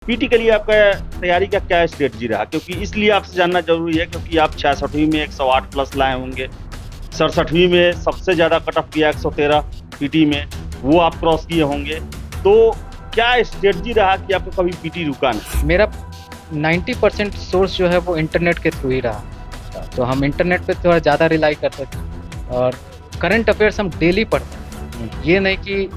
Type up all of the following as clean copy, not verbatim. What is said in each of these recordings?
PT के लिए आपका तैयारी का क्या स्ट्रेटजी रहा? क्योंकि इसलिए आपसे जानना ज़रूरी है क्योंकि आप 66वीं में 108 प्लस लाए होंगे, 67वीं में सबसे ज़्यादा कट ऑफ किया 113 पीटी में, वो आप क्रॉस किए होंगे। तो क्या स्ट्रेटजी रहा कि आपको कभी पीटी रुका नहीं? मेरा 90% सोर्स जो है वो इंटरनेट के थ्रू ही रहा। तो हम इंटरनेट पे थोड़ा ज़्यादा रिलाई करते थे और करंट अफेयर्स हम डेली पढ़ते थे। ये नहीं कि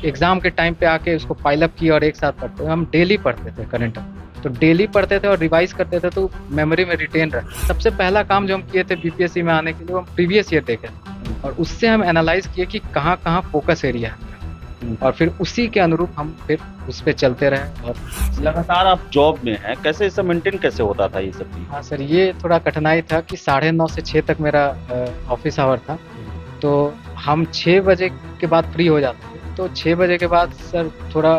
एग्ज़ाम के टाइम पे आके उसको पाइल अप किया और एक साथ पढ़ते थे, हम डेली पढ़ते थे करंट अफेयर। तो डेली पढ़ते थे और रिवाइज़ करते थे तो मेमोरी में रिटेन रहता। सबसे पहला काम जो हम किए थे बीपीएससी में आने के लिए, वो हम प्रीवियस ईयर देखे और उससे हम एनालाइज़ किए कि कहाँ-कहाँ फोकस एरिया है और फिर उसी के अनुरूप हम फिर उस पे चलते रहे। और लगातार आप जॉब में हैं, कैसे ये सब मेंटेन कैसे होता था ये सब चीज़? हाँ सर, ये थोड़ा कठिनाई था कि 9:30 से 6 तक मेरा ऑफिस आवर था। तो हम 6 बजे के बाद फ्री हो जाते थे। तो 6 बजे के बाद सर थोड़ा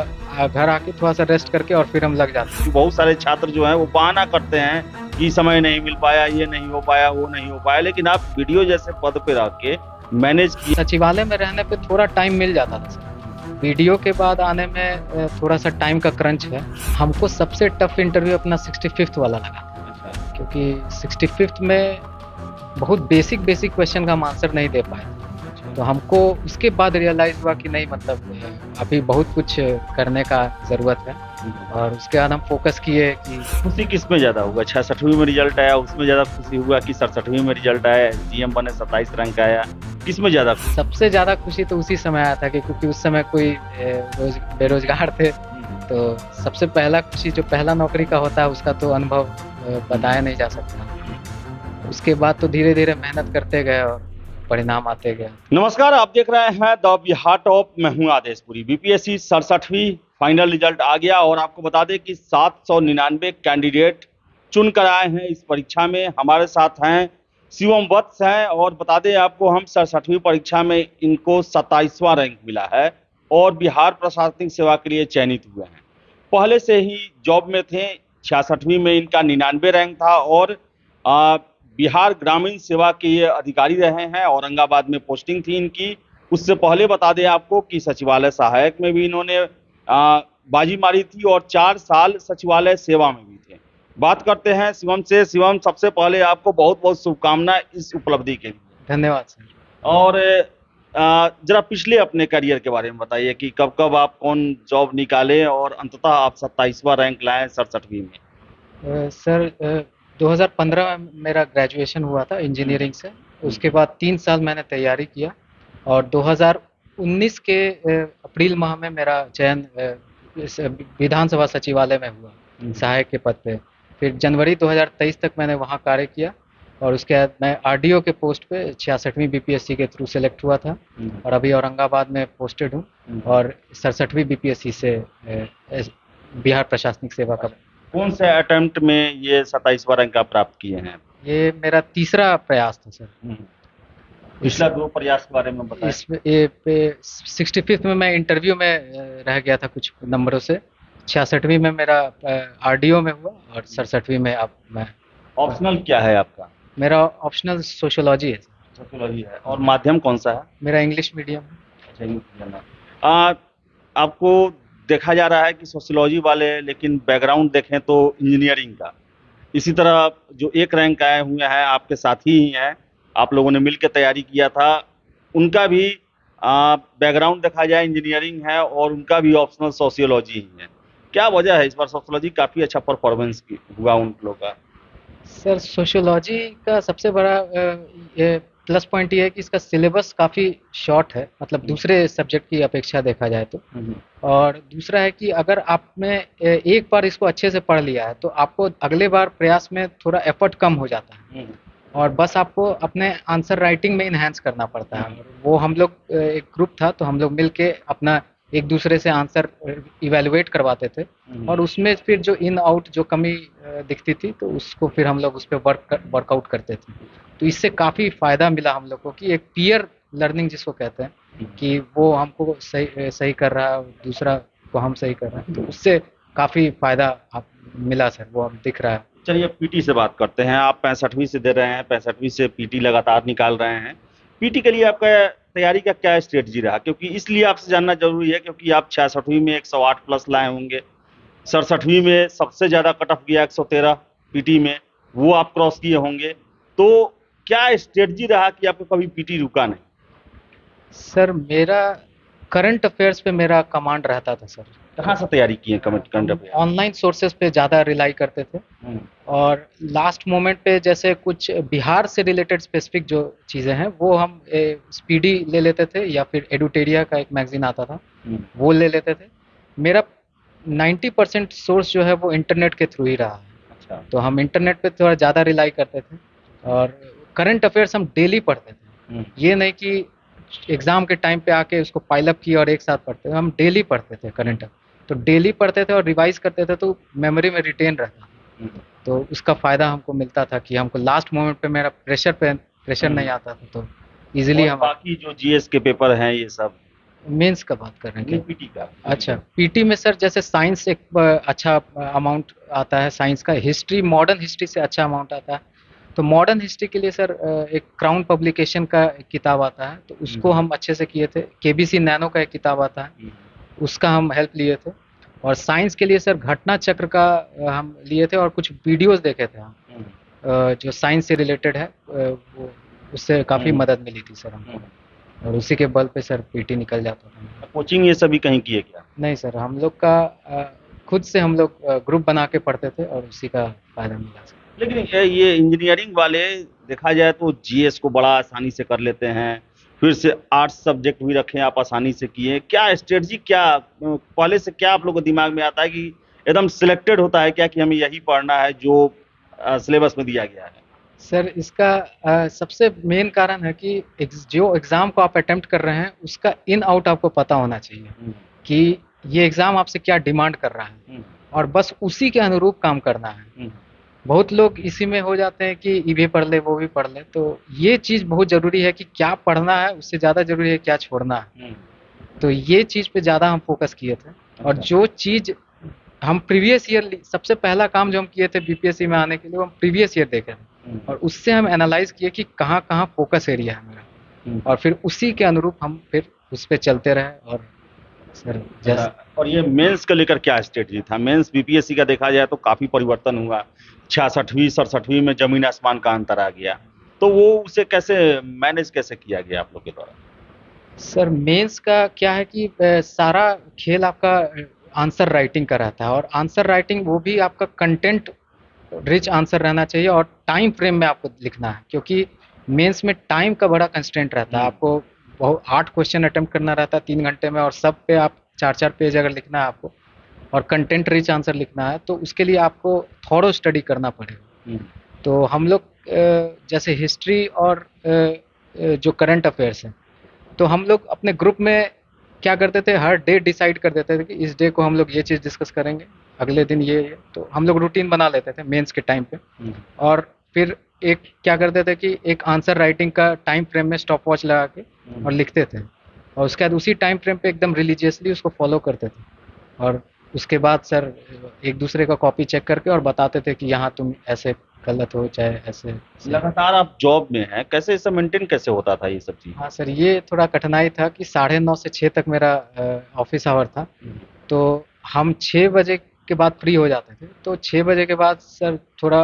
घर आके थोड़ा-सा रेस्ट करके और फिर हम लग जाते थे। बहुत सारे छात्र जो हैं वो बहाना करते हैं कि समय नहीं मिल पाया, ये नहीं हो पाया, वो नहीं हो पाया, लेकिन आप वीडियो जैसे पद पे रह के मैनेज किए। सचिवालय में रहने पे थोड़ा टाइम मिल जाता था सर। वीडियो के बाद आने में थोड़ा-सा टाइम का क्रंच है। हमको सबसे टफ इंटरव्यू अपना 65th वाला लगा क्योंकि 65th में बहुत बेसिक क्वेश्चन का हम आंसर नहीं दे पाए। तो हमको उसके बाद रियलाइज़ हुआ कि नहीं, मतलब अभी बहुत कुछ करने का ज़रूरत है। और उसके बाद हम फोकस किए कि खुशी किस में ज़्यादा हुआ? 66वीं में रिजल्ट आया उसमें ज़्यादा खुशी हुआ कि 67वीं में रिजल्ट आया, जीएम बने 27 रैंक आया, किस में ज़्यादा खुशी? सबसे ज़्यादा खुशी तो उसी समय आया था कि क्योंकि उस समय कोई बेरोज़गार थे। तो सबसे पहला खुशी जो पहला नौकरी का होता है उसका तो अनुभव बताया नहीं जा सकता। उसके बाद तो धीरे-धीरे मेहनत करते गए और परिणाम आते गए। नमस्कार, आप देख रहे हैं द बिहार टॉप। मैं हूं आदेशपुरी। बीपीएससी 67वीं फाइनल रिजल्ट आ गया और आपको बता दें कि 799 कैंडिडेट चुन कर आए हैं इस परीक्षा में। हमारे साथ हैं शिवम वत्स हैं और बता दें आपको हम 67वीं परीक्षा में इनको 27वां रैंक मिला है और बिहार प्रशासनिक सेवा के लिए चयनित हुए हैं। पहले से ही जॉब में थे, 66वीं में इनका 99 रैंक था और बिहार ग्रामीण सेवा के ये अधिकारी रहे हैं। औरंगाबाद में पोस्टिंग थी इनकी। उससे पहले बता दें आपको कि सचिवालय सहायक में भी इन्होंने बाजी मारी थी और 4 साल सचिवालय सेवा में भी थे। बात करते हैं शिवम से। शिवम, सबसे पहले आपको बहुत बहुत शुभकामनाएं इस उपलब्धि के लिए। धन्यवाद सर। और जरा पिछले अपने करियर के बारे में बताइए कि कब कब आप कौन जॉब निकाले और अंततः आप 27वां रैंक लाए 67वीं में? सर 2015 में मेरा ग्रेजुएशन हुआ था इंजीनियरिंग से। उसके बाद 3 साल मैंने तैयारी किया और 2019 के अप्रैल माह में मेरा चयन इस विधानसभा सचिवालय में हुआ सहायक के पद पे। फिर जनवरी 2023 तक मैंने वहाँ कार्य किया और उसके बाद मैं आरडीओ के पोस्ट पे 66वीं बीपीएससी के थ्रू सेलेक्ट हुआ था और अभी औरंगाबाद में पोस्टेड हूँ और 67वीं बीपीएससी से बिहार प्रशासनिक सेवा का। कौन से अटेम्प्ट में ये 27वां रैंक आप प्राप्त किए हैं? ये मेरा तीसरा प्रयास था सर। पिछला 2 प्रयास के बारे में बताएं। इसमें ये पे 65th में मैं इंटरव्यू में रह गया था कुछ नंबरों से। 66वीं में मेरा आरडीओ में हुआ और 67वीं में अब मैं। ऑप्शनल क्या है आपका? मेरा ऑप्शनल सोशियोलॉजी है। सोशियोलॉजी है। और माध्यम कौन सा है? मेरा इंग्लिश मीडियम। अच्छा, इंग्लिश मीडियम है। आपको देखा जा रहा है कि सोशियोलॉजी वाले, लेकिन बैकग्राउंड देखें तो इंजीनियरिंग का। इसी तरह जो 1 रैंक आए हुए हैं आपके साथी ही हैं, आप लोगों ने मिलकर तैयारी किया था, उनका भी बैकग्राउंड देखा जाए इंजीनियरिंग है और उनका भी ऑप्शनल सोशियोलॉजी ही है। क्या वजह है? इस बार सोशियोलॉजी काफ़ी अच्छा परफॉर्मेंस हुआ उन लोगों का। सर सोशियोलॉजी का सबसे बड़ा ये प्लस पॉइंट ये है कि इसका सिलेबस काफ़ी शॉर्ट है, मतलब दूसरे सब्जेक्ट की अपेक्षा देखा जाए तो। और दूसरा है कि अगर आपने एक बार इसको अच्छे से पढ़ लिया है तो आपको अगले बार प्रयास में थोड़ा एफर्ट कम हो जाता है और बस आपको अपने आंसर राइटिंग में इन्हांस करना पड़ता है। वो हम लोग एक ग्रुप था तो हम लोग मिलके अपना एक दूसरे से आंसर इवेलुएट करवाते थे और उसमें फिर जो इन आउट जो कमी दिखती थी तो उसको फिर हम लोग उस पर वर्कआउट करते थे। तो इससे काफ़ी फ़ायदा मिला हम लोग को कि एक पीयर लर्निंग जिसको कहते हैं कि वो हमको सही कर रहा है, दूसरा को हम सही कर रहे हैं, तो उससे काफ़ी फ़ायदा मिला सर, वो हम दिख रहा है। चलिए पीटी से बात करते हैं। आप 65वीं से दे रहे हैं, 65वीं से पीटी लगातार निकाल रहे हैं। पीटी के लिए आपका तैयारी का क्या स्ट्रेटजी रहा? क्योंकि इसलिए आपसे जानना जरूरी है क्योंकि आप 66वीं में 108 प्लस लाए होंगे, 67वीं में सबसे ज्यादा कट ऑफ गया 113 पीटी में, वो आप क्रॉस किए होंगे। तो क्या स्ट्रेटजी रहा कि आपको कभी पीटी रुका नहीं? सर मेरा करंट अफेयर्स पे मेरा कमांड रहता था सर। कहाँ से तैयारी की है करंट अफेयर? ऑनलाइन सोर्सेज पे ज़्यादा रिलाई करते थे, और लास्ट मोमेंट पे जैसे कुछ बिहार से रिलेटेड स्पेसिफिक जो चीज़ें हैं वो हम स्पीडी ले लेते थे, या फिर एडुटेरिया का एक मैगजीन आता था वो ले लेते थे। मेरा 90% सोर्स जो है वो इंटरनेट के थ्रू ही रहा है। अच्छा। तो हम इंटरनेट पे थोड़ा ज़्यादा रिलाई करते थे, और करंट अफेयर्स हम डेली पढ़ते थे। ये नहीं कि एग्ज़ाम के टाइम पे आके उसको पाइलअप किया और एक साथ पढ़ते थे, हम डेली पढ़ते थे करंट अफेयर। तो डेली पढ़ते थे और रिवाइज करते थे, तो मेमोरी में रिटेन रहता। तो उसका फ़ायदा हमको मिलता था कि हमको लास्ट मोमेंट पे मेरा प्रेशर नहीं आता था, तो इजीली हम। बाकी जो जीएस के पेपर हैं ये सब मेंस का बात कर रहे हैं? पीटी का? अच्छा, पीटी में सर जैसे साइंस एक अच्छा अमाउंट आता है, साइंस का। हिस्ट्री, मॉडर्न हिस्ट्री से अच्छा अमाउंट आता है। तो मॉडर्न हिस्ट्री के लिए सर एक क्राउन पब्लिकेशन का एक किताब आता है, तो उसको हम अच्छे से किए थे। केबीसी नैनो का एक किताब आता है, उसका हम हेल्प लिए थे। और साइंस के लिए सर घटना चक्र का हम लिए थे, और कुछ वीडियोस देखे थे हम जो साइंस से रिलेटेड है, वो उससे काफ़ी मदद मिली थी सर हमको, और उसी के बल पे सर पीटी निकल जाता था। कोचिंग ये सभी कहीं किए क्या? नहीं सर, हम लोग का खुद से हम लोग ग्रुप बना के पढ़ते थे, और उसी का फ़ायदा मिला सर। लेकिन ये इंजीनियरिंग वाले देखा जाए तो जीएस को बड़ा आसानी से कर लेते हैं, फिर से आर्ट्स सब्जेक्ट भी रखे आप आसानी से किए। क्या स्ट्रेटजी, क्या पहले से क्या आप लोग को दिमाग में आता है कि एकदम सिलेक्टेड होता है क्या कि हमें यही पढ़ना है जो सिलेबस में दिया गया है? सर इसका सबसे मेन कारण है कि जो एग्ज़ाम को आप अटेम्प्ट कर रहे हैं उसका इन आउट आपको पता होना चाहिए कि ये एग्ज़ाम आपसे क्या डिमांड कर रहा है, और बस उसी के अनुरूप काम करना है। बहुत लोग इसी में हो जाते हैं कि ये भी पढ़ ले वो भी पढ़ ले, तो ये चीज़ बहुत ज़रूरी है कि क्या पढ़ना है, उससे ज़्यादा ज़रूरी है क्या छोड़ना है। तो ये चीज़ पे ज़्यादा हम फोकस किए थे। और जो चीज़ हम प्रीवियस ईयर, सबसे पहला काम जो हम किए थे बीपीएससी में आने के लिए, वो हम प्रीवियस ईयर देखे थे, और उससे हम एनालाइज किए कि कहाँ कहाँ फोकस एरिया है मेरा, और फिर उसी के अनुरूप हम फिर उस पर चलते रहे। और सर और ये मेंस को लेकर क्या स्ट्रेटजी था? मेंस बीपीएससी का देखा जाए तो काफ़ी परिवर्तन हुआ, 66वीं 67वीं में जमीन आसमान का अंतर आ गया, तो वो उसे कैसे मैनेज कैसे किया गया आप लोग के द्वारा? सर मेंस का क्या है कि सारा खेल आपका आंसर राइटिंग का रहता है, और आंसर राइटिंग वो भी आपका कंटेंट रिच आंसर रहना चाहिए, और टाइम फ्रेम में आपको लिखना है, क्योंकि मेंस में टाइम का बड़ा कंस्ट्रेंट रहता है। आपको 8 क्वेश्चन अटेम्प्ट करना रहता है 3 घंटे में, और सब पे आप 4-4 पेज अगर लिखना है आपको, और कंटेंट रिच आंसर लिखना है, तो उसके लिए आपको थॉरो स्टडी करना पड़ेगा। तो हम लोग जैसे हिस्ट्री और जो करंट अफेयर्स हैं, तो हम लोग अपने ग्रुप में क्या करते थे, हर डे डिसाइड कर देते थे कि इस डे को हम लोग ये चीज़ डिस्कस करेंगे, अगले दिन ये। तो हम लोग रूटीन बना लेते थे मेंस के टाइम पे, और फिर एक क्या करते थे कि एक आंसर राइटिंग का टाइम फ्रेम में स्टॉप वॉच लगा के और लिखते थे, और उसके बाद उसी टाइम फ्रेम पे एकदम रिलीजियसली उसको फॉलो करते थे। और उसके बाद सर एक दूसरे का कॉपी चेक करके और बताते थे कि यहाँ तुम ऐसे गलत हो, चाहे ऐसे। लगातार आप जॉब में हैं, कैसे सब मेंटेन कैसे होता था ये सब चीज़? हाँ सर, ये थोड़ा कठिनाई था कि 9:30 से 6 तक मेरा ऑफिस आवर था, तो हम 6 बजे के बाद फ्री हो जाते थे। तो 6 बजे के बाद सर थोड़ा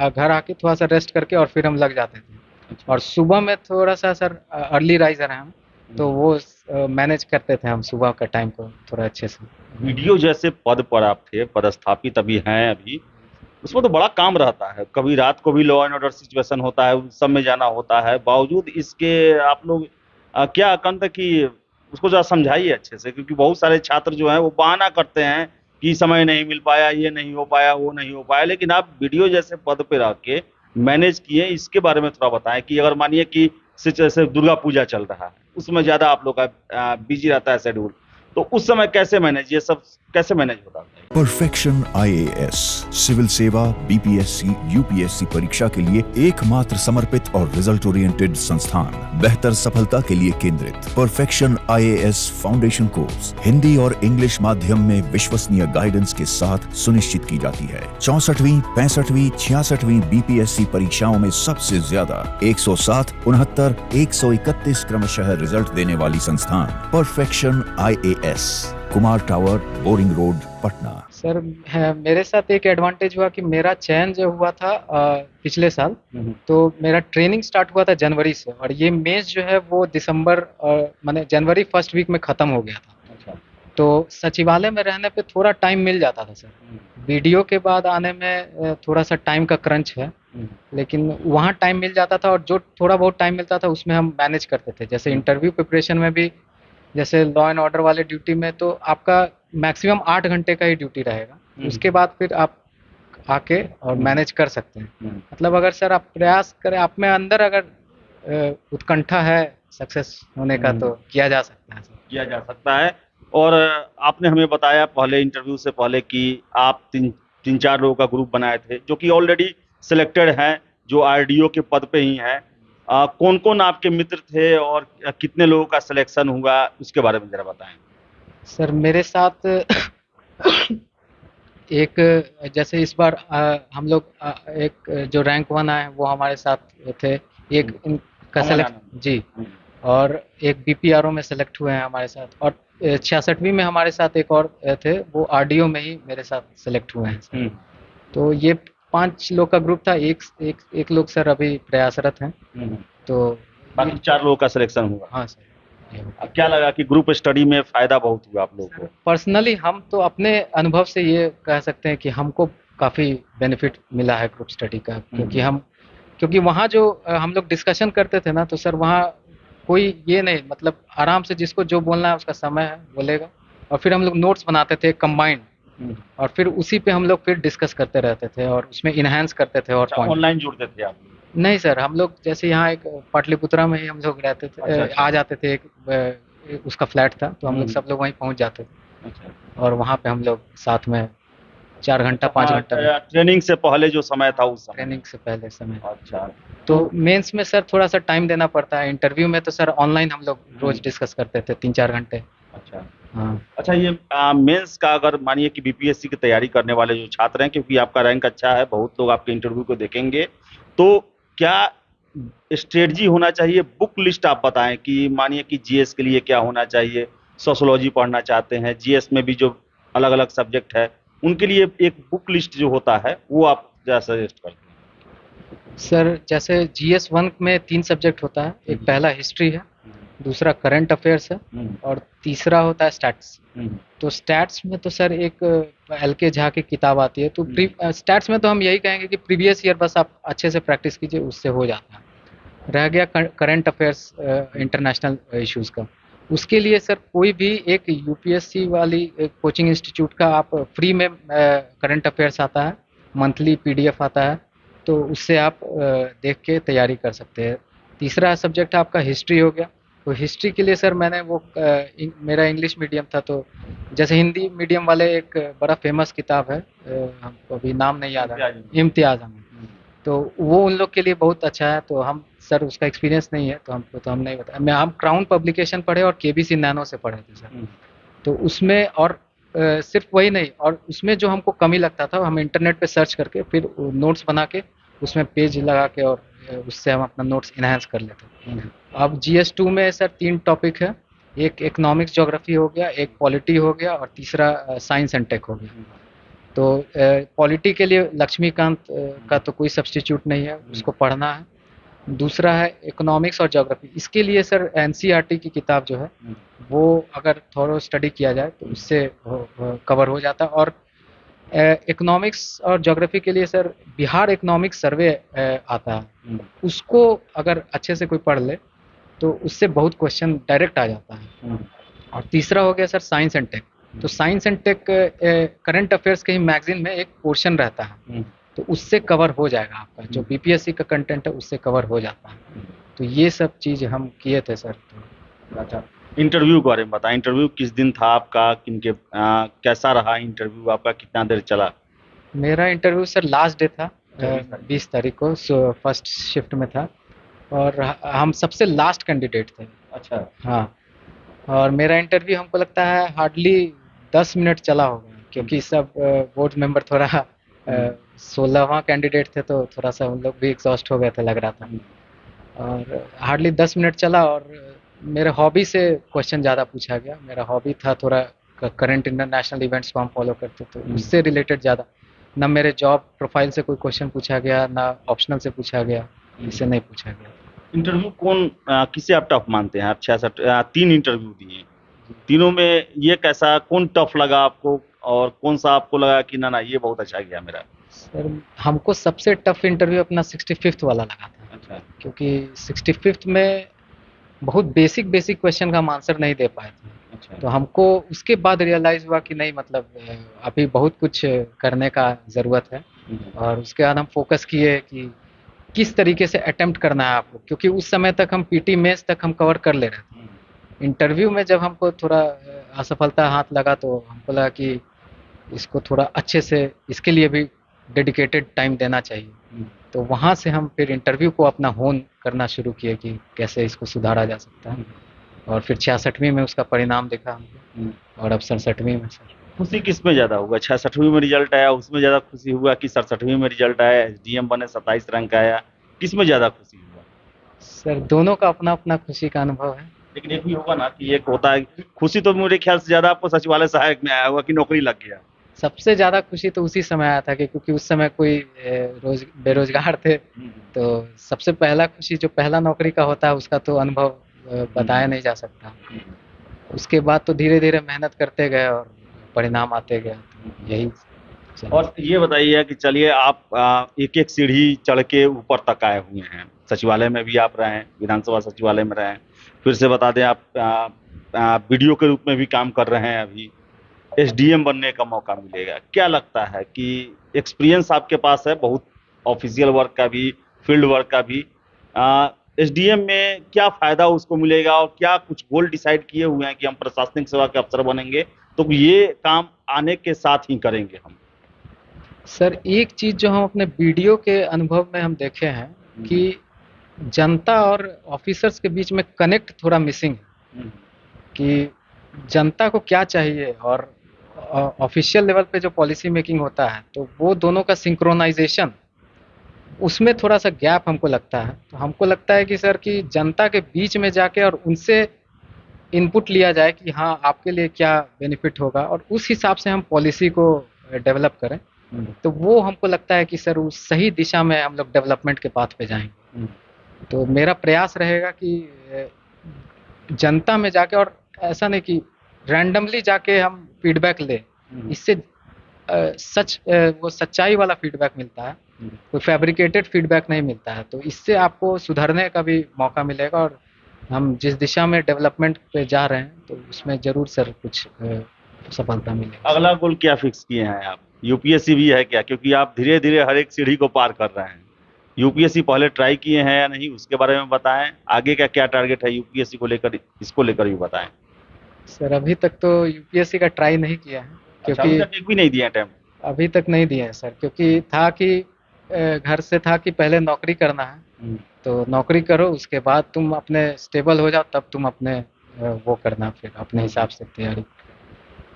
घर आके थोड़ा सा रेस्ट करके और फिर हम लग जाते थे। और सुबह में थोड़ा सा सर अर्ली राइजर हैं हम, तो वो मैनेज करते थे हम सुबह का टाइम को थोड़ा अच्छे से। वीडियो जैसे पद पर आप थे, पदस्थापित अभी हैं अभी, उसमें तो बड़ा काम रहता है, कभी रात को भी लॉ एंड ऑर्डर सिचुएशन होता है, उस सब में जाना होता है, बावजूद इसके आप लोग क्या कहते हैं कि उसको जरा समझाइए अच्छे से, क्योंकि बहुत सारे छात्र जो हैं वो बहाना करते हैं कि समय नहीं मिल पाया, ये नहीं हो पाया, वो नहीं हो पाया, लेकिन आप वीडियो जैसे पद पे रह के मैनेज किए, इसके बारे में थोड़ा बताएं कि अगर मानिए कि जैसे दुर्गा पूजा चल रहा है, उसमें ज़्यादा आप लोग का बिजी रहता है शेड्यूल, तो उस समय कैसे मैनेज, ये सब कैसे मैनेज होता है? परफेक्शन आईएएस सिविल सेवा, बीपीएससी, यूपीएससी परीक्षा के लिए एकमात्र समर्पित और रिजल्ट ओरिएंटेड संस्थान, बेहतर सफलता के लिए केंद्रित। Perfection IAS foundation course Hindi और इंग्लिश माध्यम में विश्वसनीय गाइडेंस के साथ सुनिश्चित की जाती है। 64वीं, 65वीं, 66वीं बीपीएससी परीक्षाओं में सबसे ज्यादा 107, 69, 131 क्रमशः रिजल्ट देने वाली संस्थान perfection IAS, Kumar tower, boring road, Patna. Sir मेरे साथ एक एडवांटेज हुआ कि मेरा चयन जो हुआ था पिछले साल, तो मेरा ट्रेनिंग स्टार्ट हुआ था जनवरी से, और ये मेंस जो है वो दिसंबर माने जनवरी फर्स्ट वीक में ख़त्म हो गया था। अच्छा। तो सचिवालय में रहने पे थोड़ा टाइम मिल जाता था सर। वीडियो के बाद आने में थोड़ा सा टाइम का क्रंच है, लेकिन वहाँ टाइम मिल जाता था, और जो थोड़ा बहुत टाइम मिलता था उसमें हम मैनेज करते थे। जैसे इंटरव्यू प्रिपरेशन में भी, जैसे लॉ एंड ऑर्डर वाले ड्यूटी में तो आपका मैक्सिमम 8 घंटे का ही ड्यूटी रहेगा, उसके बाद फिर आप आके और मैनेज कर सकते हैं। मतलब अगर सर आप प्रयास करें, आप में अंदर अगर उत्कंठा है सक्सेस होने का, तो किया जा सकता है सर। किया जा सकता है। और आपने हमें बताया पहले इंटरव्यू से पहले कि आप तीन चार लोगों का ग्रुप बनाए थे जो कि ऑलरेडी सिलेक्टेड हैं, जो आरडीओ के पद पे ही हैं। कौन कौन आपके मित्र थे और कितने लोगों का सिलेक्शन हुआ, उसके बारे में जरा बताएं। सर मेरे साथ एक, जैसे इस बार हम लोग एक जो रैंक 1 आए वो हमारे साथ थे, एक इनका सेलेक्ट जी, और एक बीपीआरओ में सेलेक्ट हुए हैं हमारे साथ, और 66वीं में हमारे साथ एक और थे, वो आरडीओ में ही मेरे साथ सेलेक्ट हुए हैं। तो ये 5 लोग का ग्रुप था। एक लोग सर अभी प्रयासरत हैं, तो बाकी 4 लोगों का सिलेक्शन हुआ। हाँ सर। अब क्या लगा कि ग्रुप स्टडी में फायदा बहुत हुआ आप लोगों को? पर्सनली हम तो अपने अनुभव से ये कह सकते हैं कि हमको काफ़ी बेनिफिट मिला है ग्रुप स्टडी का, क्योंकि वहाँ जो हम लोग डिस्कशन करते थे ना, तो सर वहाँ कोई ये नहीं, मतलब आराम से जिसको जो बोलना है उसका समय है बोलेगा, और फिर हम लोग नोट्स बनाते थे कंबाइंड, और फिर उसी पे हम लोग फिर डिस्कस करते रहते थे और उसमें इनहेंस करते थे। और ऑनलाइन जुड़ते थे आप? नहीं सर, हम लोग जैसे यहाँ एक पाटलिपुत्रा में ही हम लोग रहते थे। अच्छा। आ जाते थे, एक उसका फ्लैट था, तो हम लोग सब लोग वहीं पहुँच जाते थे। अच्छा। और वहाँ पे हम लोग साथ में 4 घंटा 5 घंटा। ट्रेनिंग से पहले जो समय था उस समय? ट्रेनिंग से पहले समय। अच्छा। तो मेंस में सर थोड़ा सा टाइम देना पड़ता है। इंटरव्यू में तो सर ऑनलाइन हम लोग रोज डिस्कस करते थे 3-4 घंटे। अच्छा। हाँ। अच्छा, ये मेंस का अगर मानिए कि बीपीएससी की तैयारी करने वाले जो छात्र हैं, क्योंकि आपका रैंक अच्छा है, बहुत लोग आपके इंटरव्यू को देखेंगे, तो क्या स्ट्रेटजी होना चाहिए? बुक लिस्ट आप बताएं कि मानिए कि जीएस के लिए क्या होना चाहिए, सोशियोलॉजी पढ़ना चाहते हैं, जीएस में भी जो अलग अलग सब्जेक्ट है उनके लिए एक बुक लिस्ट जो होता है वो आप क्या सजेस्ट करते हैं? सर जैसे जीएस 1 में 3 सब्जेक्ट होता है। एक पहला हिस्ट्री है, दूसरा करंट अफेयर्स है, और तीसरा होता है स्टैट्स। तो स्टैट्स में तो सर एक एलके झा की किताब आती है, तो स्टैट्स में तो हम यही कहेंगे कि प्रीवियस ईयर बस आप अच्छे से प्रैक्टिस कीजिए, उससे हो जाता है। रह गया करंट अफेयर्स इंटरनेशनल इश्यूज़ का, उसके लिए सर कोई भी एक यूपीएससी वाली कोचिंग इंस्टीट्यूट का आप फ्री में करंट अफेयर्स आता है, मंथली पीडीएफ आता है, तो उससे आप देख के तैयारी कर सकते हैं। तीसरा सब्जेक्ट आपका हिस्ट्री हो गया। तो हिस्ट्री के लिए सर मैंने वो मेरा इंग्लिश मीडियम था, तो जैसे हिंदी मीडियम वाले एक बड़ा फेमस किताब है, हमको अभी नाम नहीं याद है, इम्तियाज़ अहमद, तो वो उन लोग के लिए बहुत अच्छा है। तो हम सर उसका एक्सपीरियंस नहीं है तो हमको तो हम नहीं बताया। हम क्राउन पब्लिकेशन पढ़े और केबीसी नैनो से पढ़े थे सर। तो उसमें और सिर्फ वही नहीं, और उसमें जो हमको कमी लगता था हम इंटरनेट पे सर्च करके फिर नोट्स बना के उसमें पेज लगा के और उससे हम अपना नोट्स इनहेंस कर लेते। अब GS2 में सर 3 टॉपिक है, एक इकोनॉमिक्स ज्योग्राफी हो गया, एक पॉलिटी हो गया, और तीसरा साइंस एंड टेक हो गया। तो पॉलिटी के लिए लक्ष्मीकांत का तो कोई सब्स्टिट्यूट नहीं है, उसको पढ़ना है। दूसरा है इकोनॉमिक्स और ज्योग्राफी, इसके लिए सर एनसीईआरटी की किताब जो है वो अगर थोड़ा स्टडी किया जाए तो उससे कवर हो जाता है। और इकोनॉमिक्स और ज्योग्राफी के लिए सर बिहार इकोनॉमिक्स सर्वे आता है, उसको अगर अच्छे से कोई पढ़ ले तो उससे बहुत क्वेश्चन डायरेक्ट आ जाता है। और तीसरा हो गया सर साइंस एंड टेक। तो science and take current affairs के ही मैगजीन में एक पोर्शन रहता है, तो उससे कवर हो जाएगा आपका जो बीपीएससी का कंटेंट है, उससे कवर हो जाता है। तो ये सब चीज़ हम किए थे सर। तो अच्छा, इंटरव्यू के बारे में बताएं। इंटरव्यू किस दिन था आपका, किनके कैसा रहा इंटरव्यू आपका, कितना देर चला? मेरा इंटरव्यू सर लास्ट डे था 20 तारीख को, फर्स्ट शिफ्ट में था, और हम सबसे लास्ट कैंडिडेट थे। अच्छा। हाँ, और मेरा इंटरव्यू हमको लगता है हार्डली 10 मिनट चला होगा, क्योंकि सब बोर्ड मेंबर थोड़ा 16वां कैंडिडेट थे, तो थोड़ा सा उन लोग भी एग्जॉस्ट हो गए थे लग रहा था। और हार्डली 10 मिनट चला, और मेरे हॉबी से क्वेश्चन ज़्यादा पूछा गया। मेरा हॉबी था थोड़ा करंट इंटरनेशनल इवेंट्स को हम फॉलो करते, तो उससे रिलेटेड ज़्यादा, ना मेरे जॉब प्रोफाइल से कोई क्वेश्चन पूछा गया, ना ऑप्शनल से पूछा गया, इससे नहीं पूछा गया। इंटरव्यू किसे आप टफ मानते हैं? आप 3 इंटरव्यू दिए, तीनों में ये कैसा कौन टफ लगा आपको, और कौन सा आपको लगा कि ना ये बहुत अच्छा गया मेरा? सर हमको सबसे टफ इंटरव्यू अपना 65th वाला लगा था। अच्छा। क्योंकि 65th में बहुत बेसिक क्वेश्चन का हम आंसर नहीं दे पाए थे। अच्छा। तो हमको उसके बाद रियलाइज़ हुआ कि नहीं, मतलब अभी बहुत कुछ करने का ज़रूरत है। और उसके बाद हम फोकस किए कि किस तरीके से अटेम्प्ट करना है आपको, क्योंकि उस समय तक हम पीटी मेंस तक हम कवर कर ले रहे थे। इंटरव्यू में जब हमको थोड़ा असफलता हाथ लगा, तो हमको लगा कि इसको थोड़ा अच्छे से, इसके लिए भी डेडिकेटेड टाइम देना चाहिए। तो वहाँ से हम फिर इंटरव्यू को अपना होन करना शुरू किए कि कैसे इसको सुधारा जा सकता है। और फिर 66वीं में उसका परिणाम देखा हमको, और अब 67वीं में। सर खुशी किस में ज़्यादा होगा? 66वीं में रिजल्ट आया उसमें ज़्यादा खुशी हुआ, कि 67वीं में रिजल्ट आया एसडीएम बने 27 रैंक आया, किस में ज़्यादा खुशी हुआ? सर दोनों का अपना अपना खुशी का अनुभव है। लेकिन एक भी होगा ना कि एक होता है खुशी, तो मेरे ख्याल से ज़्यादा आपको सचिवालय सहायक में आया होगा कि नौकरी लग गया। सबसे ज़्यादा खुशी तो उसी समय आया था कि क्योंकि उस समय कोई बेरोजगार थे। तो सबसे पहला खुशी जो पहला नौकरी का होता है, उसका तो अनुभव बताया नहीं जा सकता। उसके बाद तो धीरे धीरे मेहनत करते गए और परिणाम आते गया, तो यही। और ये बताइए कि चलिए आप एक एक सीढ़ी चढ़ के ऊपर तक आए हुए हैं, सचिवालय में भी आप रहे हैं, विधानसभा सचिवालय में रहे हैं, फिर से बता दें आप वीडियो के रूप में भी काम कर रहे हैं, अभी एसडीएम बनने का मौका मिलेगा। क्या लगता है कि एक्सपीरियंस आपके पास है बहुत, ऑफिशियल वर्क का भी, फील्ड वर्क का भी, एसडीएम में क्या फ़ायदा उसको मिलेगा, और क्या कुछ गोल डिसाइड किए हुए हैं कि हम प्रशासनिक सेवा के अफसर बनेंगे तो ये काम आने के साथ ही करेंगे हम? सर एक चीज़ जो हम अपने वीडियो के अनुभव में हम देखे हैं कि जनता और ऑफिसर्स के बीच में कनेक्ट थोड़ा मिसिंग है, कि जनता को क्या चाहिए और ऑफिशियल लेवल पे जो पॉलिसी मेकिंग होता है, तो वो दोनों का सिंक्रोनाइजेशन, उसमें थोड़ा सा गैप हमको लगता है। तो हमको लगता है कि सर कि जनता के बीच में जाके और उनसे इनपुट लिया जाए कि हाँ आपके लिए क्या बेनिफिट होगा, और उस हिसाब से हम पॉलिसी को डेवलप करें। तो वो हमको लगता है कि सर उस सही दिशा में हम लोग डेवलपमेंट के पाथ पे जाएंगे। तो मेरा प्रयास रहेगा कि जनता में जाके, और ऐसा नहीं कि रैंडमली जाके हम फीडबैक लें, इससे वो सच्चाई वाला फीडबैक मिलता है, कोई फैब्रिकेटेड फीडबैक नहीं मिलता है। तो इससे आपको सुधरने का भी मौका मिलेगा, और हम जिस दिशा में डेवलपमेंट पे जा रहे हैं तो उसमें जरूर सर कुछ सफलता मिलेगी। अगला गोल क्या फिक्स किए हैं आप? यूपीएससी भी है क्या? क्योंकि आप धीरे धीरे हर एक सीढ़ी को पार कर रहे हैं। यूपीएससी पहले ट्राई किए हैं या नहीं, उसके बारे में बताएं। आगे का क्या टारगेट है यूपीएससी को लेकर, इसको लेकर भी बताएं। सर अभी तक तो यूपीएससी का ट्राई नहीं किया है, क्योंकि अभी तक एक भी नहीं दिया अटेम्प्ट? अभी तक नहीं दिए हैं सर, क्योंकि था कि घर से था कि पहले नौकरी करना है, तो नौकरी करो, उसके बाद तुम अपने स्टेबल हो जाओ, तब तुम अपने वो करना, फिर अपने हिसाब से तैयारी।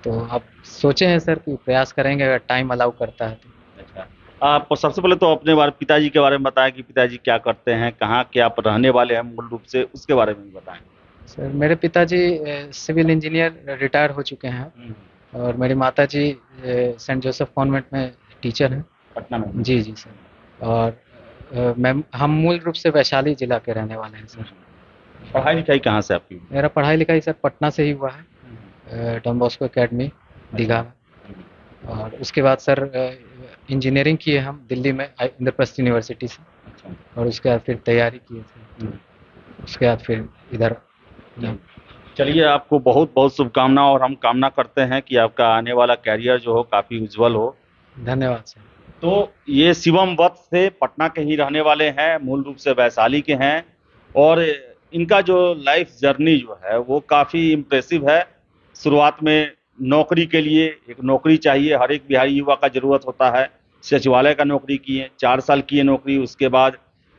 तो अब सोचे हैं सर कि प्रयास करेंगे अगर टाइम अलाउ करता है तो। अच्छा, आप सबसे पहले तो अपने पिताजी के बारे में बताएं कि पिताजी क्या करते हैं, कहाँ के आप रहने वाले हैं मूल रूप से, उसके बारे में भी बताएं। सर मेरे पिताजी सिविल इंजीनियर रिटायर हो चुके हैं, और मेरी माताजी सेंट जोसेफ कॉन्वेंट में टीचर हैं, पटना में। जी जी सर। और हम मूल रूप से वैशाली जिला के रहने वाले हैं सर। पढ़ाई लिखाई कहाँ से आपकी? मेरा पढ़ाई लिखाई सर पटना से ही हुआ है, डॉन बॉस्को एकेडमी दीघा। और उसके बाद सर इंजीनियरिंग किए हम दिल्ली में इंद्रप्रस्थ यूनिवर्सिटी से। और उसके बाद फिर तैयारी किए थे, उसके बाद फिर इधर। चलिए, आपको बहुत बहुत शुभकामनाएं, और हम कामना करते हैं कि आपका आने वाला कैरियर जो हो काफ़ी उज्जवल हो। धन्यवाद सर। तो ये शिवम वत्स से पटना के ही रहने वाले हैं, मूल रूप से वैशाली के हैं, और इनका जो लाइफ जर्नी जो है वो काफ़ी इम्प्रेसिव है। शुरुआत में नौकरी के लिए एक नौकरी चाहिए, हर एक बिहारी युवा का ज़रूरत होता है। सचिवालय का नौकरी किए, 4 साल किए नौकरी, उसके बाद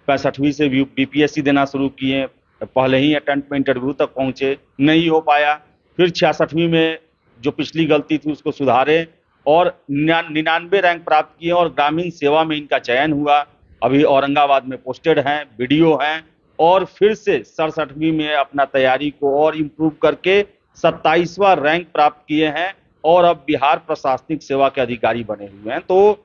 65वीं से बीपीएससी देना शुरू किए, पहले ही अटेम्प्ट में इंटरव्यू तक पहुँचे, नहीं हो पाया। फिर 66वीं में जो पिछली गलती थी उसको सुधारे और 99 रैंक प्राप्त किए, और ग्रामीण सेवा में इनका चयन हुआ। अभी औरंगाबाद में पोस्टेड हैं, वीडियो हैं, और फिर से 67वीं में अपना तैयारी को और इम्प्रूव करके 27वां रैंक प्राप्त किए हैं। और अब बिहार प्रशासनिक सेवा के अधिकारी बने हुए हैं। तो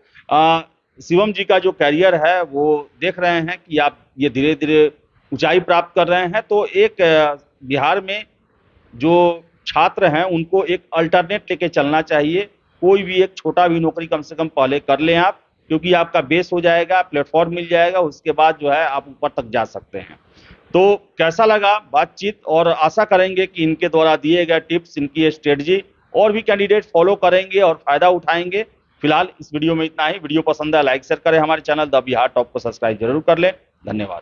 शिवम जी का जो कैरियर है वो देख रहे हैं कि आप ये धीरे धीरे ऊंचाई प्राप्त कर रहे हैं। तो एक बिहार में जो छात्र हैं उनको एक अल्टरनेट लेके चलना चाहिए। कोई भी एक छोटा भी नौकरी कम से कम पहले कर लें आप, क्योंकि आपका बेस हो जाएगा, प्लेटफॉर्म मिल जाएगा, उसके बाद जो है आप ऊपर तक जा सकते हैं। तो कैसा लगा बातचीत, और आशा करेंगे कि इनके द्वारा दिए गए टिप्स, इनकी स्ट्रेटजी और भी कैंडिडेट फॉलो करेंगे और फायदा उठाएंगे। फिलहाल इस वीडियो में इतना ही। वीडियो पसंद है लाइक शेयर करें, हमारे चैनल द बिहार टॉप को सब्सक्राइब जरूर कर लें। धन्यवाद।